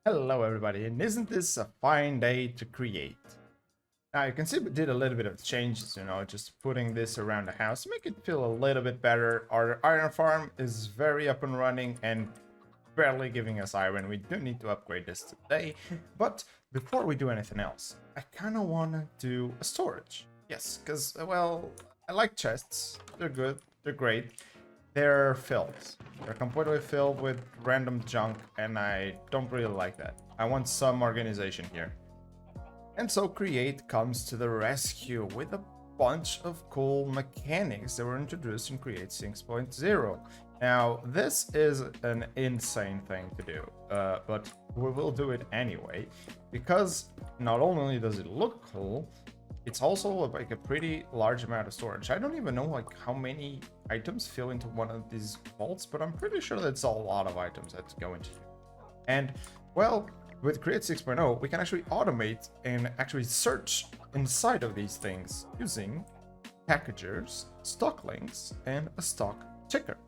Hello everybody, and isn't this a fine day to create? Now you can see we did a little bit of changes, just putting this around the house to make it feel a little bit better. Our iron farm is very up and running and barely giving us iron. We do need to upgrade this today, but before we do anything else, I kind of want to do a storage. Yes, because, well, I like chests. They're good, they're great. They're filled. They're completely filled with random junk, and I don't really like that. I want some organization here. And so Create comes to the rescue with a bunch of cool mechanics that were introduced in Create 6.0. Now, this is an insane thing to do, but we will do it anyway, because not only does it look cool, it's also like a pretty large amount of storage. I don't even know like how many items fill into one of these vaults, but I'm pretty sure that's a lot of items that go into here. And well, with Create 6.0, we can actually automate and actually search inside of these things using packagers, stock links, and a stock ticker.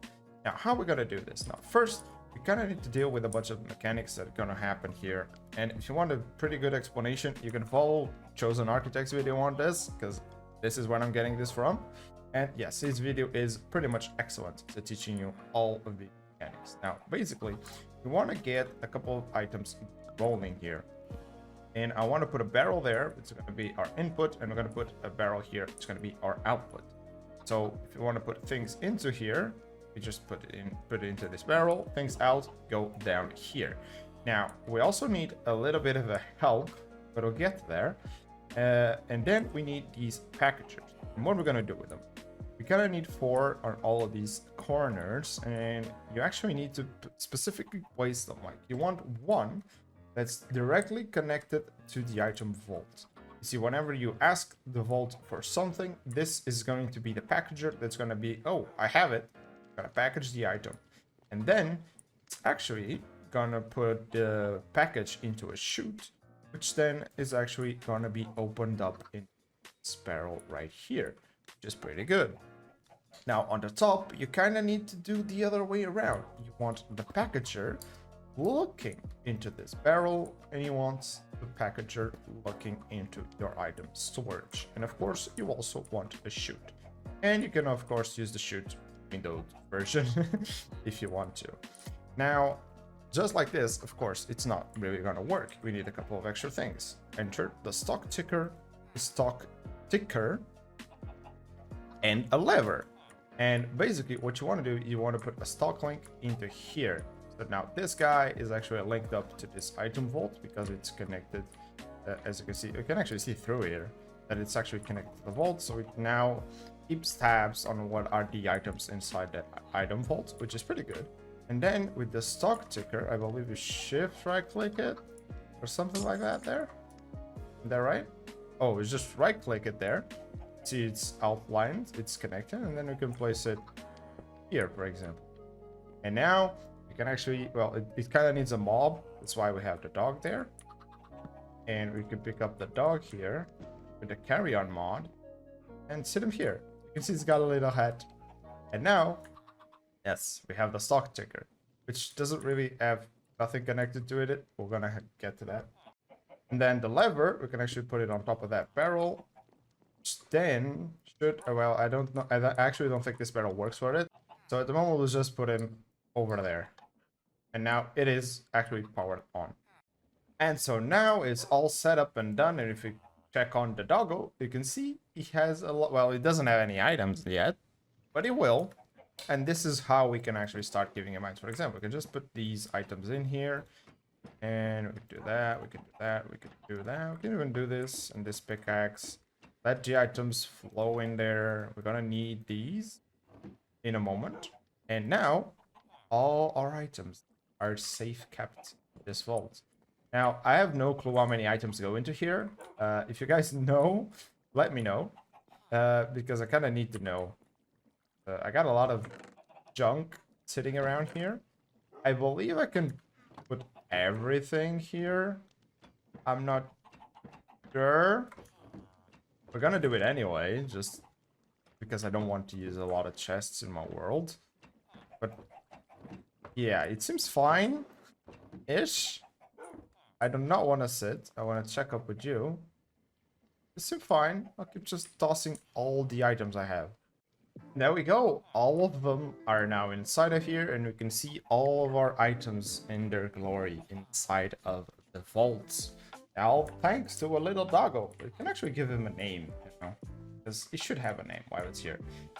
Now, how are we gonna do this? Now, first, we kind of need to deal with a bunch of mechanics that are going to happen here. And if you want a pretty good explanation, you can follow Chosen Architect's video on this, because this is where I'm getting this from. And yes, his video is pretty much excellent to teaching you all of the mechanics. Now, basically, we want to get a couple of items rolling here. And I want to put a barrel there. It's going to be our input, and we're going to put a barrel here. It's going to be our output. So if you want to put things into here, we just put it into this barrel, things out, go down here. Now, we also need a little bit of a help, but we'll get there. And then we need these packagers. And what we're gonna do with them? We kind of need 4 on all of these corners, and you actually need to specifically place them. Like, you want one that's directly connected to the item vault. You see, whenever you ask the vault for something, this is going to be the packager that's gonna be, oh, I have it. Gonna package the item, and then it's actually gonna put the package into a chute, which then is actually gonna be opened up in this barrel right here, which is pretty good. Now on the top, you kind of need to do the other way around. You want the packager looking into this barrel, and you want the packager looking into your item storage. And of course, you also want a chute, and you can of course use the chute Windows version if you want to. Now, just like this, of course, it's not really gonna work. We need a couple of extra things. Enter the stock ticker, and a lever. And basically what you want to do, you want to put a stock link into here. So now this guy is actually linked up to this item vault because it's connected. As you can see, you can actually see through here that it's actually connected to the vault. So it now keeps tabs on what are the items inside that item vault, which is pretty good. And then with the stock ticker, I believe you shift right click it or something like that there. Is that right? Oh, it's just right click it there. See, it's outlined, it's connected, and then we can place it here, for example. And now you can actually, well, it kind of needs a mob. That's why we have the dog there. And we can pick up the dog here with the carry-on mod and sit him here. You can see he's got a little hat. And now, yes, we have the stock ticker, which doesn't really have nothing connected to it. We're gonna get to that. And then the lever, we can actually put it on top of that barrel. Which then should, well, I don't know. I actually don't think this barrel works for it. So at the moment, we'll just put it over there. And now it is actually powered on. And so now it's all set up and done. And if we check on the doggo, you can see he has a lot. Well, it doesn't have any items yet, but it will. And this is how we can actually start giving him items. For example, we can just put these items in here, and we can do that. We can do that. We can do that. We can even do this and this pickaxe. Let the items flow in there. We're gonna need these in a moment. And now all our items are safe kept in this vault. Now, I have no clue how many items go into here. If you guys know, let me know. Because I kind of need to know. I got a lot of junk sitting around here. I believe I can put everything here. I'm not sure. We're gonna do it anyway, just because I don't want to use a lot of chests in my world. But yeah, it seems fine-ish. I do not want to sit. I want to check up with you. You seem fine. I'll keep just tossing all the items I have. There we go. All of them are now inside of here, and we can see all of our items in their glory inside of the vaults. Now, thanks to a little doggo. We can actually give him a name, you know, because he should have a name while it's here.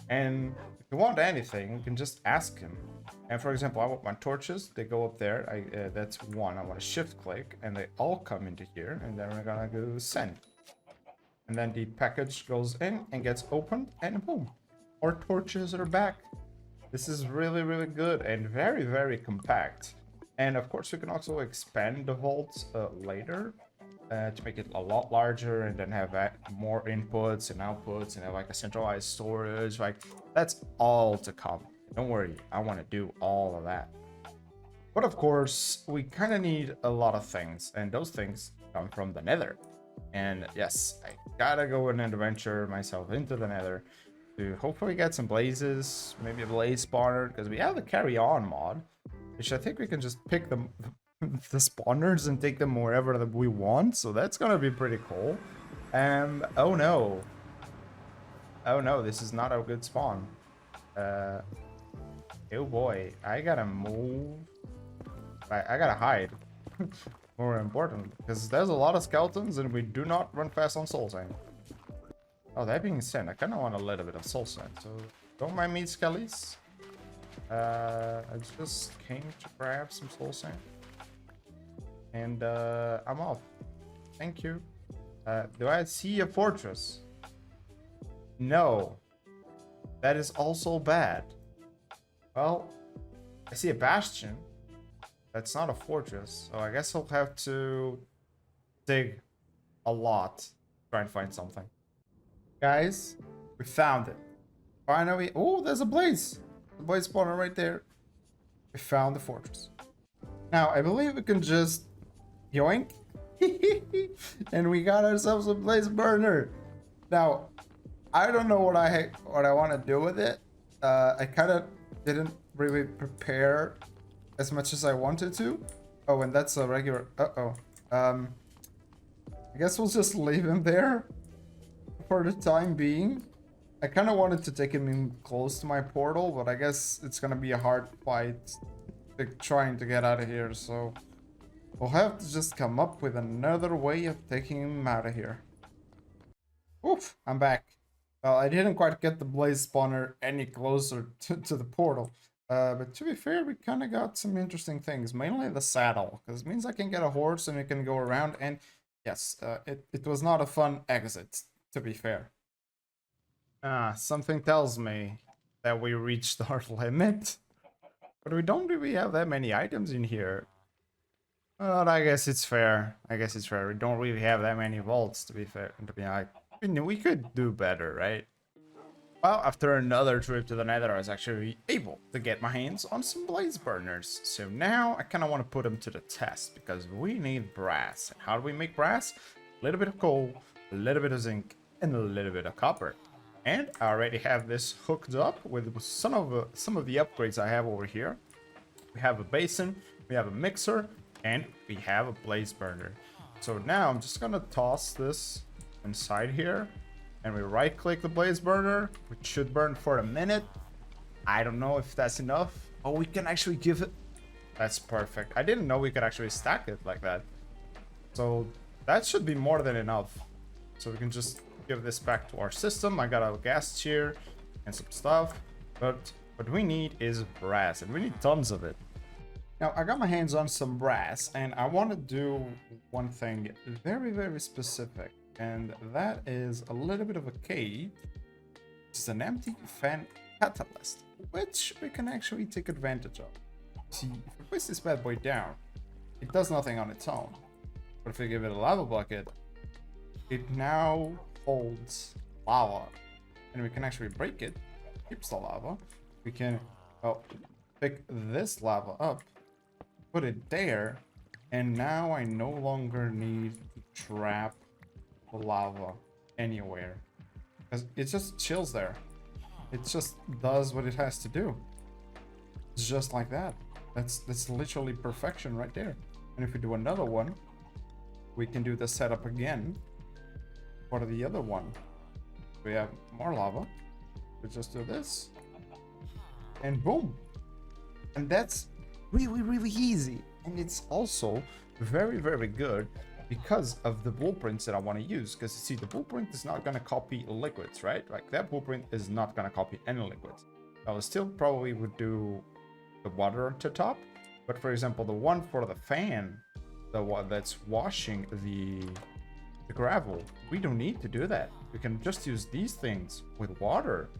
And if you want anything, you can just ask him. And for example, I want my torches. They go up there. That's one. I want to shift click, and they all come into here. And then we're gonna go send. And then the package goes in and gets opened, and boom. Our torches are back. This is really, really good and very, very compact. And of course, we can also expand the vaults later to make it a lot larger and then have more inputs and outputs and have like a centralized storage. Like, that's all to come. Don't worry, I want to do all of that. But of course, we kind of need a lot of things, and those things come from the Nether. And yes, I gotta go on an adventure myself into the Nether to hopefully get some blazes, maybe a blaze spawner, because we have the carry on mod, which I think we can just pick them the spawners and take them wherever that we want, so that's gonna be pretty cool. And oh no, this is not a good spawn. Oh boy, I gotta move. I gotta hide. More important, because there's a lot of skeletons and we do not run fast on soul sand. Oh, that being said, I kind of want a little bit of soul sand, so don't mind me, skellies. I just came to grab some soul sand. And I'm off. Thank you. Do I see a fortress? No. That is also bad. Well, I see a bastion. That's not a fortress, so I guess I'll have to dig a lot to try and find something. Guys, we found it. Finally. Oh, there's a blaze. The blaze spawner right there. We found the fortress. Now, I believe we can just yoink. And we got ourselves a blaze burner. Now, I don't know what I want to do with it. I kind of didn't really prepare as much as I wanted to. Oh, and that's a regular. I guess we'll just leave him there for the time being. I kind of wanted to take him in close to my portal, but I guess it's gonna be a hard fight trying to get out of here, so we'll have to just come up with another way of taking him out of here. Oof, I'm back. Well, I didn't quite get the blaze spawner any closer to the portal. But to be fair, we kind of got some interesting things, mainly the saddle, because it means I can get a horse and we can go around, and yes, it was not a fun exit, to be fair. Something tells me that we reached our limit, but we don't really have that many items in here. But I guess it's fair. We don't really have that many vaults, to be fair. I mean, we could do better, right? Well, after another trip to the Nether, I was actually able to get my hands on some blaze burners. So now I kind of want to put them to the test because we need brass. And how do we make brass? A little bit of coal, a little bit of zinc, and a little bit of copper. And I already have this hooked up with some of the upgrades I have over here. We have a basin, we have a mixer, and we have a blaze burner. So now I'm just gonna toss this inside here. And we right click the blaze burner, which should burn for a minute. I don't know if that's enough. Oh, we can actually give it. That's perfect. I didn't know we could actually stack it like that. So that should be more than enough. So we can just give this back to our system. I got a gas here and some stuff. But what we need is brass, and we need tons of it. Now, I got my hands on some brass, and I want to do one thing very, very specific. And that is a little bit of a cave. It's an empty fan catalyst, which we can actually take advantage of. See, if we place this bad boy down, it does nothing on its own. But if we give it a lava bucket, it now holds lava. And we can actually break it, keeps the lava. We can, well, pick this lava up, put it there, and now I no longer need to trap the lava anywhere, because it just chills there. It just does what it has to do. It's just like that. That's literally perfection right there. And if we do another one, we can do the setup again for the other one. We have more lava. We just do this. And boom. And that's really, really easy. And it's also very, very good because of the blueprints that I want to use. Because you see, the blueprint is not going to copy liquids, right? Like that blueprint is not going to copy any liquids. I still probably would do the water on the top. But for example, the one for the fan, the one that's washing the gravel, we don't need to do that. We can just use these things with water.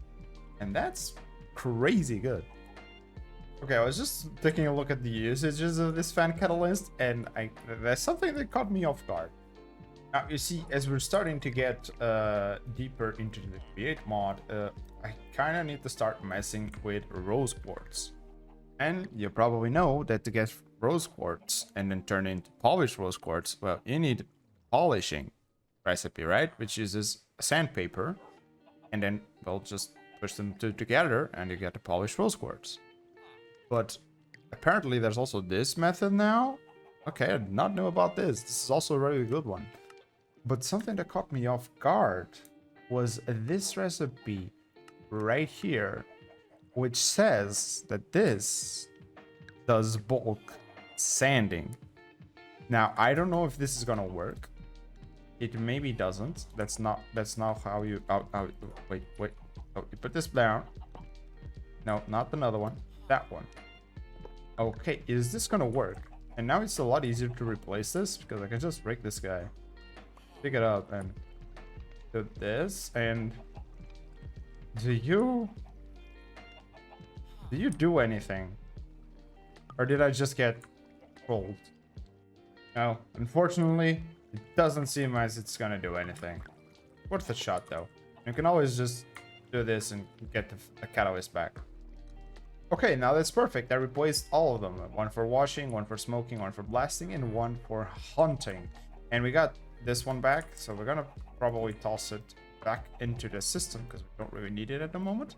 And that's crazy good. Okay, I was just taking a look at the usages of this fan catalyst, and there's something that caught me off guard. Now, you see, as we're starting to get deeper into the create mod, I kind of need to start messing with rose quartz. And you probably know that to get rose quartz and then turn into polished rose quartz, well, you need polishing recipe, right? Which uses sandpaper, and then we'll just push them together and you get the polished rose quartz. But apparently there's also this method now. Okay, I did not know about this. This is also a really good one. But something that caught me off guard was this recipe right here, which says that this does bulk sanding. Now, I don't know if this is gonna work. It maybe doesn't. That's not how you wait. Oh, you put this down. No, not another one. That one. Okay, is this gonna work? And now it's a lot easier to replace this because I can just break this guy, pick it up, and do this. And do you do anything, or did I just get cold? No, unfortunately, it doesn't seem as it's gonna do anything. Worth a shot though. You can always just do this and get the catalyst back. Okay, now that's perfect. I replaced all of them. One for washing, one for smoking, one for blasting, and one for hunting. And we got this one back, so we're gonna probably toss it back into the system because we don't really need it at the moment.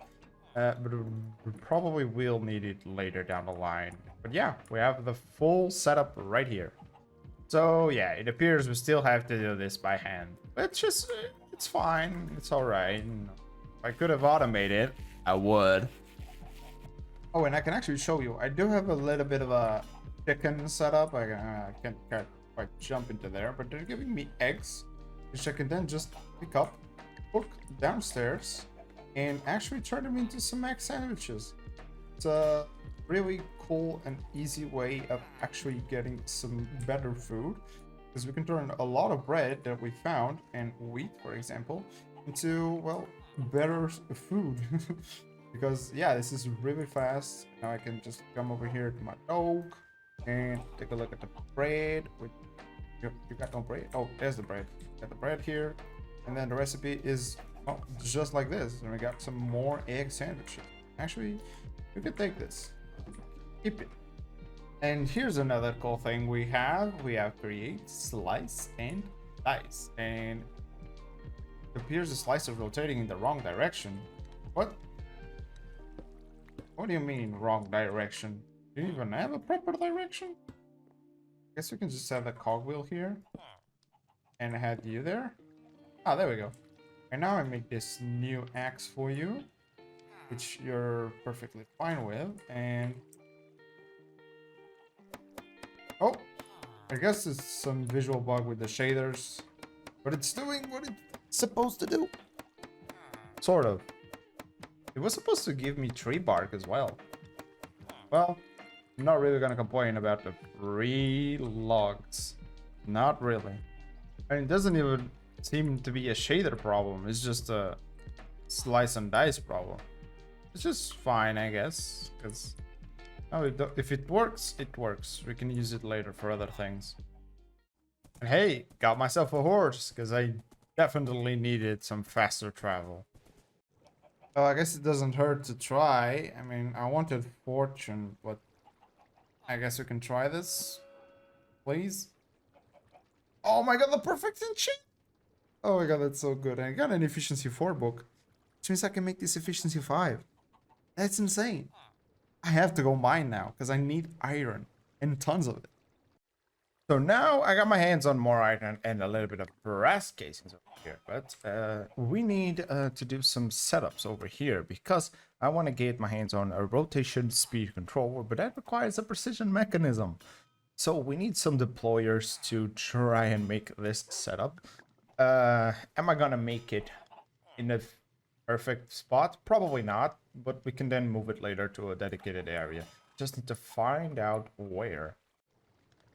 But we probably will need it later down the line. But yeah, we have the full setup right here. So yeah, it appears we still have to do this by hand. It's just, it's fine. It's all right. If I could have automated, I would. Oh, and I can actually show you. I do have a little bit of a chicken setup. I can't quite jump into there, but they're giving me eggs, which I can then just pick up, cook downstairs, and actually turn them into some egg sandwiches. It's a really cool and easy way of actually getting some better food, because we can turn a lot of bread that we found, and wheat, for example, into, well, better food. Because yeah, this is really fast. Now I can just come over here to my dog and take a look at the bread. You got no bread? Oh, there's the bread. Got the bread here, and then the recipe is just like this. And we got some more egg sandwiches. Actually, you can take this, keep it. And here's another cool thing we have. We have create, slice, and dice. And it appears the slice is rotating in the wrong direction. What? What do you mean, wrong direction? Do you even have a proper direction? Guess we can just have the cogwheel here. And have you there. Ah, there we go. And now I make this new axe for you, which you're perfectly fine with. And oh, I guess it's some visual bug with the shaders, but it's doing what it's supposed to do. Sort of. It was supposed to give me tree bark as well. Well, I'm not really gonna complain about the free logs. Not really. I mean, it doesn't even seem to be a shader problem. It's just a slice and dice problem. It's just fine, I guess. Because if it works, it works. We can use it later for other things. And hey, got myself a horse because I definitely needed some faster travel. Oh, I guess it doesn't hurt to try. I mean, I wanted fortune, but I guess we can try this. Please. Oh my god, the perfect enchant! Oh my god, that's so good. I got an efficiency 4 book, which means I can make this efficiency 5. That's insane. I have to go mine now, because I need iron, and tons of it. So now I got my hands on more iron and a little bit of brass casings over here, but we need to do some setups over here because I want to get my hands on a rotation speed controller, but that requires a precision mechanism. So we need some deployers to try and make this setup. Am I gonna make it in a perfect spot? Probably not, but we can then move it later to a dedicated area. Just need to find out where.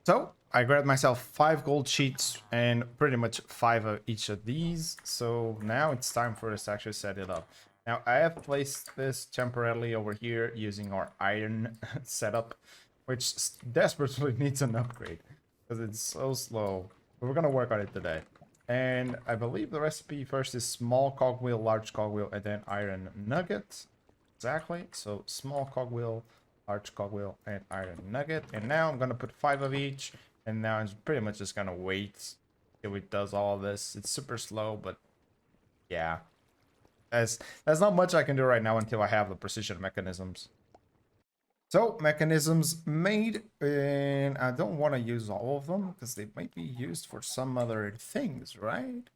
So I grabbed myself 5 gold sheets and pretty much 5 of each of these. So now it's time for us to actually set it up. Now I have placed this temporarily over here using our iron setup, which desperately needs an upgrade because it's so slow. But we're gonna work on it today. And I believe the recipe first is small cogwheel, large cogwheel, and then iron nugget. Exactly. So small cogwheel, large cogwheel, and iron nugget. And now I'm gonna put 5 of each. And now I'm pretty much just gonna wait till it does all this. It's super slow, but yeah. There's not much I can do right now until I have the precision mechanisms. So, mechanisms made, and I don't want to use all of them because they might be used for some other things, right?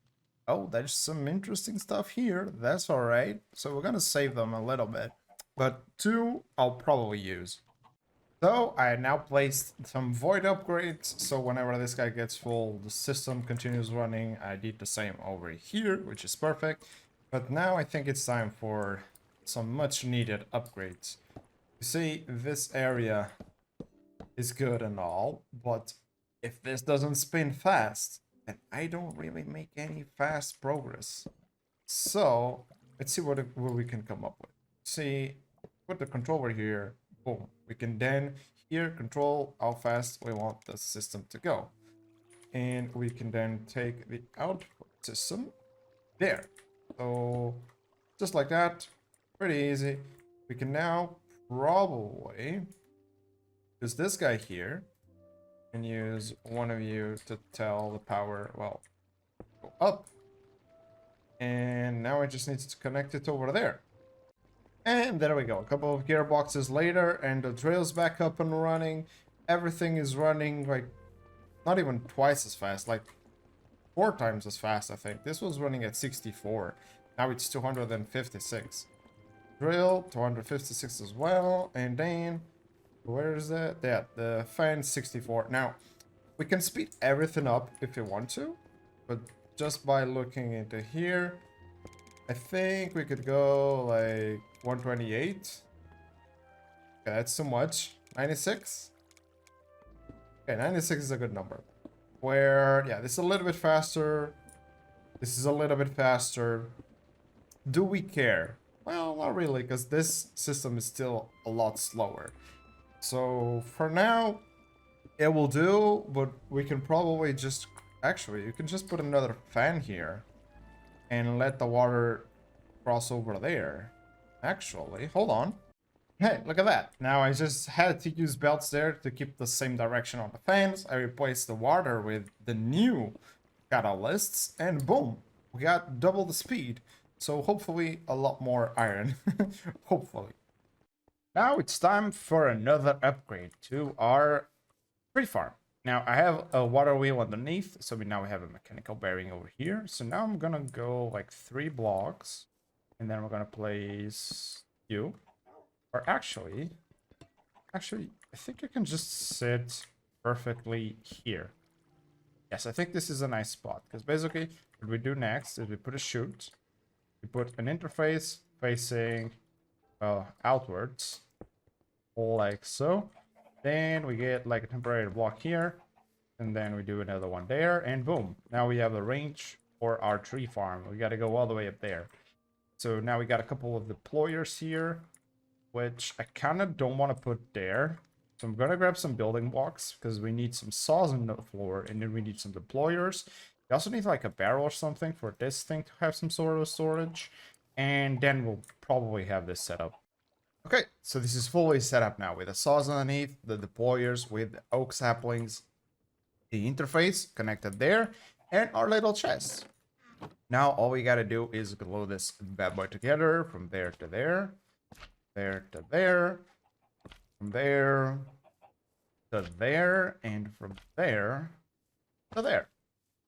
Oh, there's some interesting stuff here. That's all right. So we're going to save them a little bit, but 2 I'll probably use. So I now placed some void upgrades, so whenever this guy gets full, the system continues running. I did the same over here, which is perfect. But now I think it's time for some much needed upgrades. You see, this area is good and all, but if this doesn't spin fast, then I don't really make any fast progress. So let's see what we can come up with. See, put the controller here. Boom. We can then here control how fast we want the system to go. And we can then take the output system there. So just like that, pretty easy. We can now probably use this guy here and use one of you to tell the power, well, go up. And now I just need to connect it over there. And there we go. A couple of gearboxes later and the drill's back up and running. Everything is running like not even twice as fast, like 4 times as fast, I think. This was running at 64. Now it's 256. Drill, 256 as well. And then, where is that? Yeah, the fan 64. Now, we can speed everything up if you want to. But just by looking into here, I think we could go like 128. Okay, that's too much. 96? Okay, 96 is a good number. Where, yeah, this is a little bit faster. This is a little bit faster. Do we care? Well, not really, because this system is still a lot slower. So for now, it will do, but we can probably just... Actually, you can just put another fan here and let the water cross over there. Actually, hold on. Hey, look at that. Now I just had to use belts there to keep the same direction on the fans. I replaced the water with the new catalysts and boom, we got double the speed. So hopefully a lot more iron. Hopefully. Now it's time for another upgrade to our tree farm. Now I have a water wheel underneath, so we now have a mechanical bearing over here. So now I'm gonna go like 3 blocks, and then we're gonna place you. Or actually, I think I can just sit perfectly here. Yes, I think this is a nice spot, because basically what we do next is we put a chute. We put an interface facing outwards, like so. Then we get like a temporary block here, and then we do another one there, and boom. Now we have the range for our tree farm. We got to go all the way up there. So now we got a couple of deployers here, which I kind of don't want to put there. So I'm going to grab some building blocks, because we need some saws on the floor, and then we need some deployers. We also need like a barrel or something for this thing to have some sort of storage. And then we'll probably have this set up. Okay, so this is fully set up now with the saws underneath, the deployers with the oak saplings, the interface connected there, and our little chest. Now all we gotta do is glue this bad boy together from there to there, there to there, from there to there, and from there to there.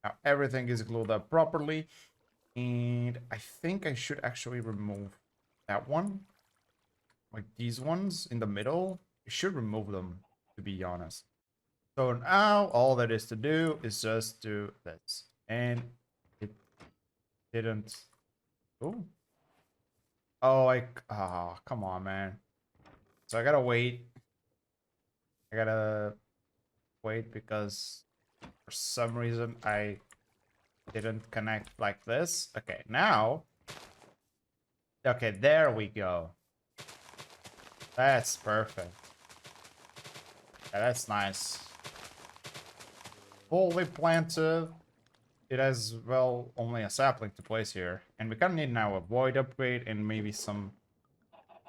Now everything is glued up properly, and I think I should actually remove that one. Like these ones in the middle, I should remove them, to be honest. So now all that is to do is just do this. And it didn't. Oh. Oh, come on, man. So I gotta wait. I gotta wait because for some reason I didn't connect like this. Okay, now. Okay, there we go. That's perfect. Yeah, that's nice. Fully planted. It has, well, only a sapling to place here. And we kind of need now a void upgrade and maybe some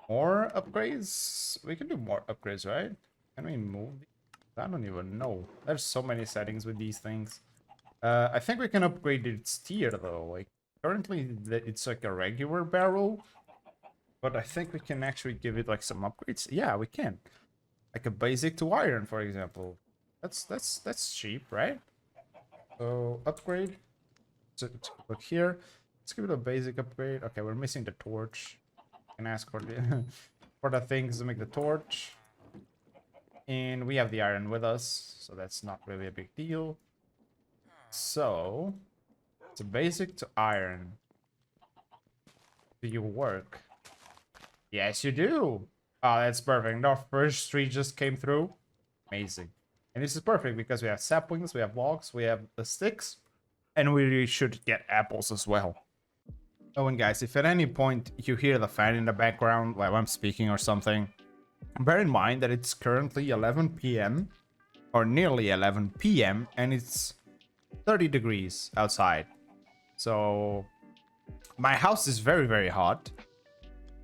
more upgrades. We can do more upgrades, right? Can we move these? I don't even know. There's so many settings with these things. I think we can upgrade its tier, though. Like, currently, it's like a regular barrel. But I think we can actually give it, like, some upgrades. Yeah, we can. Like a basic to iron, for example. That's cheap, right? So upgrade. So look here. Let's give it a basic upgrade. Okay, we're missing the torch. Can ask for the for the things to make the torch. And we have the iron with us, so that's not really a big deal. So it's a basic to iron. Do you work? Yes, you do. Oh, that's perfect. Our first tree just came through. Amazing. And this is perfect because we have saplings, we have logs, we have the sticks, and we should get apples as well. Oh, and guys, if at any point you hear the fan in the background while I'm speaking or something, bear in mind that it's currently 11 p.m. or nearly 11 p.m. and it's 30 degrees outside. So my house is very, very hot.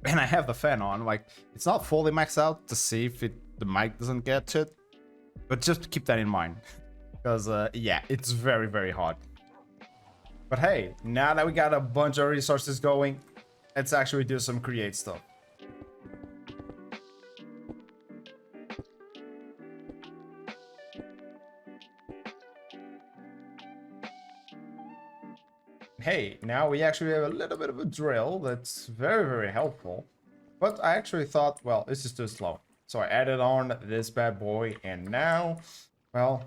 And I have the fan on. Like, it's not fully maxed out to see if the mic doesn't get it. But just keep that in mind. Because, yeah, it's very, very hot. But hey, now that we got a bunch of resources going, let's actually do some create stuff. Hey, now we actually have a little bit of a drill that's very, very helpful. But I actually thought, well, this is too slow. So I added on this bad boy, and now, well,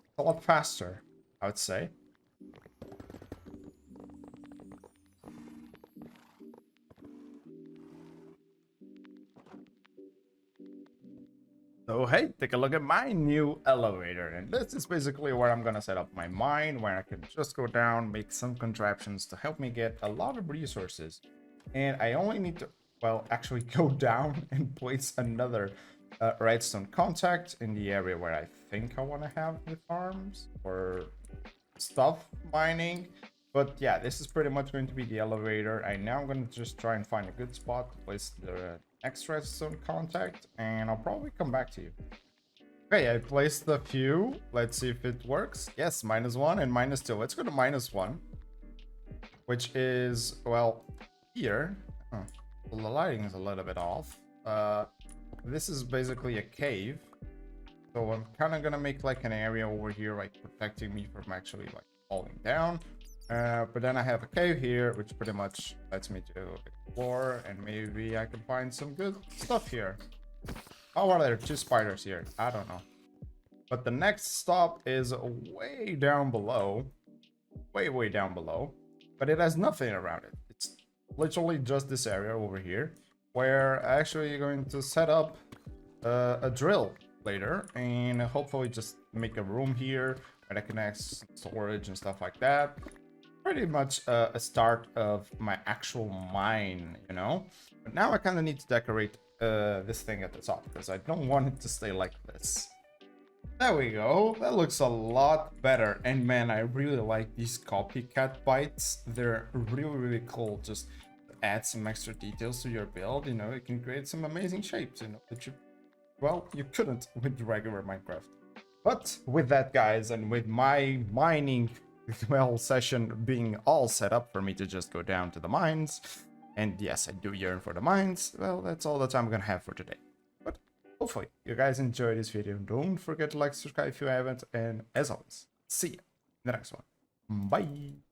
it's a lot faster, I would say. So hey, take a look at my new elevator, and this is basically where I'm gonna set up my mine, where I can just go down, make some contraptions to help me get a lot of resources. And I only need to, well, actually go down and place another redstone contact in the area where I think I want to have the farms or stuff mining. But yeah, this is pretty much going to be the elevator. And now I'm going to just try and find a good spot to place the next redstone contact, and I'll probably come back to you. Okay, I placed the few. Let's see if it works. Yes, -1 and -2. Let's go to -1, which is, well, here. Oh, well, the lighting is a little bit off. This is basically a cave. So I'm kind of gonna make like an area over here, like protecting me from actually like falling down. But then I have a cave here, which pretty much lets me to explore, and maybe I can find some good stuff here. Oh, are there 2 spiders here? I don't know. But the next stop is way down below. Way down below. But it has nothing around it. It's literally just this area over here, where I'm actually going to set up a drill later, and hopefully just make a room here where I can access storage and stuff like that. Pretty much a start of my actual mine, you know. But now I kind of need to decorate this thing at the top, because I don't want it to stay like this. There we go. That looks a lot better. And man, I really like these copycat bites. They're really cool. Just add some extra details to your build, you know. You can create some amazing shapes, you know, that you, well, you couldn't with regular Minecraft. But with that, guys, and with my mining, well, session being all set up for me to just go down to the mines, and yes, I do yearn for the mines, well, that's all the time I'm gonna have for today. But Hopefully you guys enjoyed this video. Don't forget to like, subscribe if you haven't, and as always, see you in the next one. Bye.